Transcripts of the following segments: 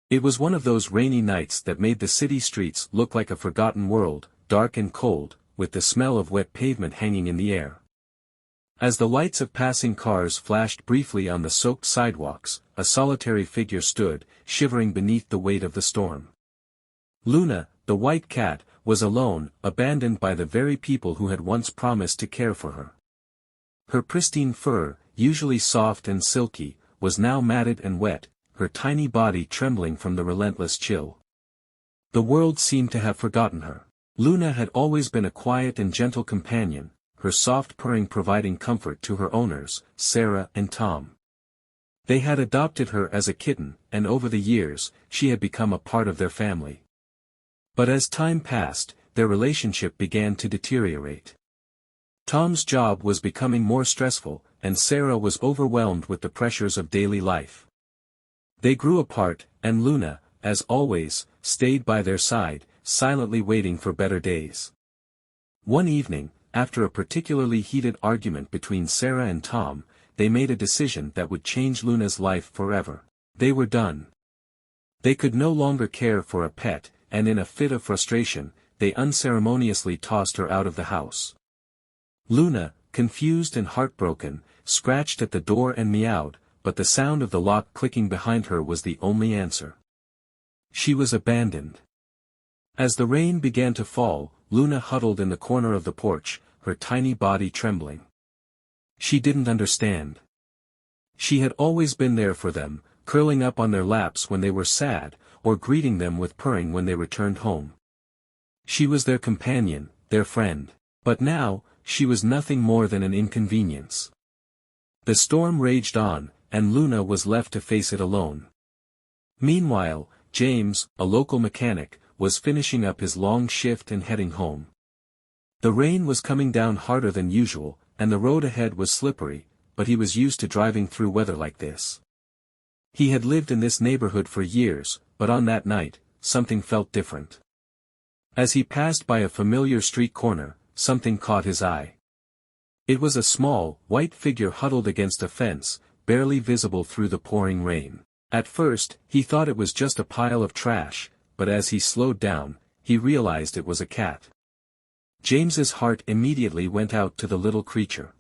It was one of those rainy nights that made the city streets look like a forgotten world, dark and cold, with the smell of wet pavement hanging in the air. As the lights of passing cars flashed briefly on the soaked sidewalks, a solitary figure stood, shivering beneath the weight of the storm. Luna, the white cat, was alone, abandoned by the very people who had once promised to care for her. Her pristine fur, usually soft and silky, was now matted and wet, her tiny body trembling from the relentless chill. The world seemed to have forgotten her. Luna had always been a quiet and gentle companion, her soft purring providing comfort to her owners, Sarah and Tom. They had adopted her as a kitten, and over the years, she had become a part of their family. But as time passed, their relationship began to deteriorate. Tom's job was becoming more stressful, and Sarah was overwhelmed with the pressures of daily life. They grew apart, and Luna, as always, stayed by their side, silently waiting for better days. One evening, after a particularly heated argument between Sarah and Tom, they made a decision that would change Luna's life forever. They were done. They could no longer care for a pet, and in a fit of frustration, they unceremoniously tossed her out of the house. Luna, confused and heartbroken, scratched at the door and meowed, but the sound of the lock clicking behind her was the only answer. She was abandoned. As the rain began to fall, Luna huddled in the corner of the porch, her tiny body trembling. She didn't understand. She had always been there for them, curling up on their laps when they were sad, or greeting them with purring when they returned home. She was their companion, their friend. But now, she was nothing more than an inconvenience. The storm raged on, and Luna was left to face it alone. Meanwhile, James, a local mechanic, was finishing up his long shift and heading home. The rain was coming down harder than usual, and the road ahead was slippery, but he was used to driving through weather like this. He had lived in this neighborhood for years, but on that night, something felt different. As he passed by a familiar street corner, something caught his eye. It was a small, white figure huddled against a fence, barely visible through the pouring rain. At first, he thought it was just a pile of trash, but as he slowed down, he realized it was a cat. James's heart immediately went out to the little creature.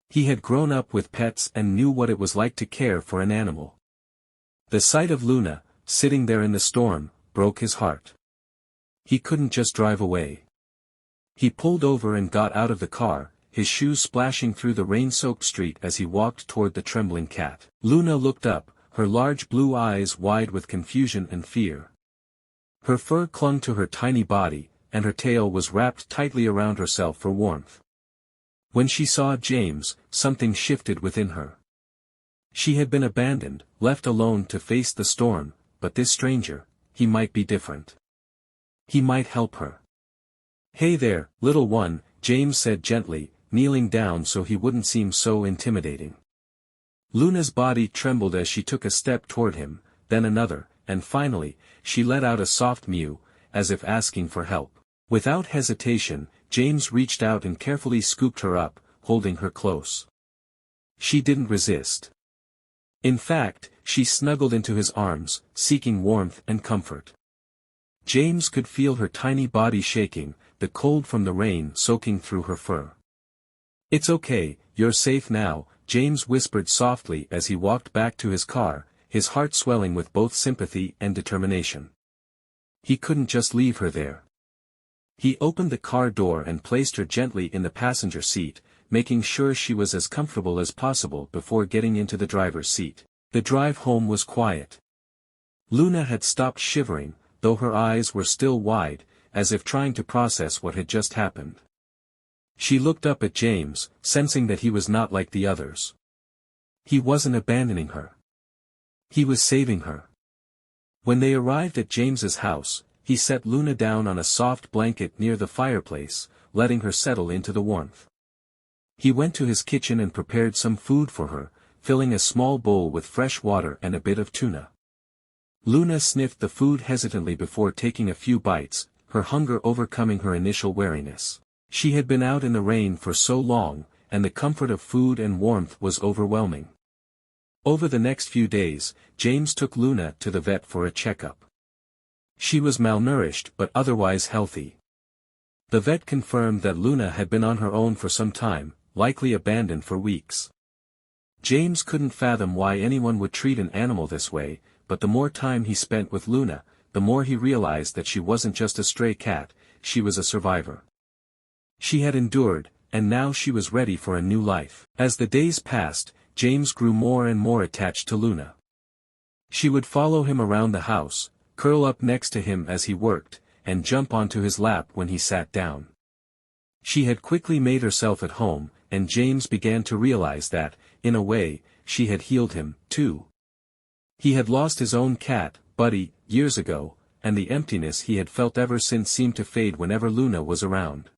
He had grown up with pets and knew what it was like to care for an animal. The sight of Luna, sitting there in the storm, broke his heart. He couldn't just drive away. He pulled over and got out of the car, his shoes splashing through the rain-soaked street as he walked toward the trembling cat. Luna looked up, her large blue eyes wide with confusion and fear. Her fur clung to her tiny body, and her tail was wrapped tightly around herself for warmth. When she saw James, something shifted within her. She had been abandoned, left alone to face the storm, but this stranger, he might be different. He might help her. "Hey there, little one," James said gently, kneeling down so he wouldn't seem so intimidating. Luna's body trembled as she took a step toward him, then another, and finally, she let out a soft mew, as if asking for help. Without hesitation, James reached out and carefully scooped her up, holding her close. She didn't resist. In fact, she snuggled into his arms, seeking warmth and comfort. James could feel her tiny body shaking, the cold from the rain soaking through her fur. "It's okay, you're safe now," James whispered softly as he walked back to his car, his heart swelling with both sympathy and determination. He couldn't just leave her there. He opened the car door and placed her gently in the passenger seat, making sure she was as comfortable as possible before getting into the driver's seat. The drive home was quiet. Luna had stopped shivering, though her eyes were still wide, as if trying to process what had just happened. She looked up at James, sensing that he was not like the others. He wasn't abandoning her. He was saving her. When they arrived at James's house, he set Luna down on a soft blanket near the fireplace, letting her settle into the warmth. He went to his kitchen and prepared some food for her, filling a small bowl with fresh water and a bit of tuna. Luna sniffed the food hesitantly before taking a few bites, her hunger overcoming her initial wariness. She had been out in the rain for so long, and the comfort of food and warmth was overwhelming. Over the next few days, James took Luna to the vet for a checkup. She was malnourished but otherwise healthy. The vet confirmed that Luna had been on her own for some time, likely abandoned for weeks. James couldn't fathom why anyone would treat an animal this way, but the more time he spent with Luna, the more he realized that she wasn't just a stray cat, she was a survivor. She had endured, and now she was ready for a new life. As the days passed, James grew more and more attached to Luna. She would follow him around the house, curl up next to him as he worked, and jump onto his lap when he sat down. She had quickly made herself at home, and James began to realize that, in a way, she had healed him, too. He had lost his own cat, Buddy, years ago, and the emptiness he had felt ever since seemed to fade whenever Luna was around.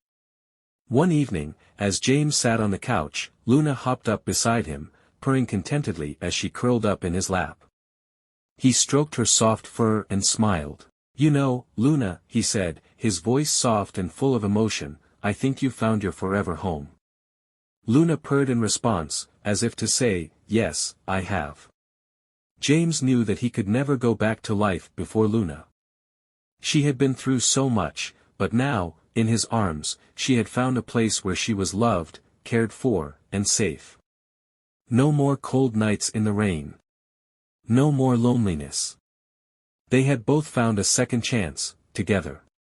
One evening, as James sat on the couch, Luna hopped up beside him, purring contentedly as she curled up in his lap. He stroked her soft fur and smiled. "You know, Luna," he said, his voice soft and full of emotion, "I think you've found your forever home." Luna purred in response, as if to say, "Yes, I have." James knew that he could never go back to life before Luna. She had been through so much, but now, in his arms, she had found a place where she was loved, cared for, and safe. No more cold nights in the rain. No more loneliness. They had both found a second chance, together.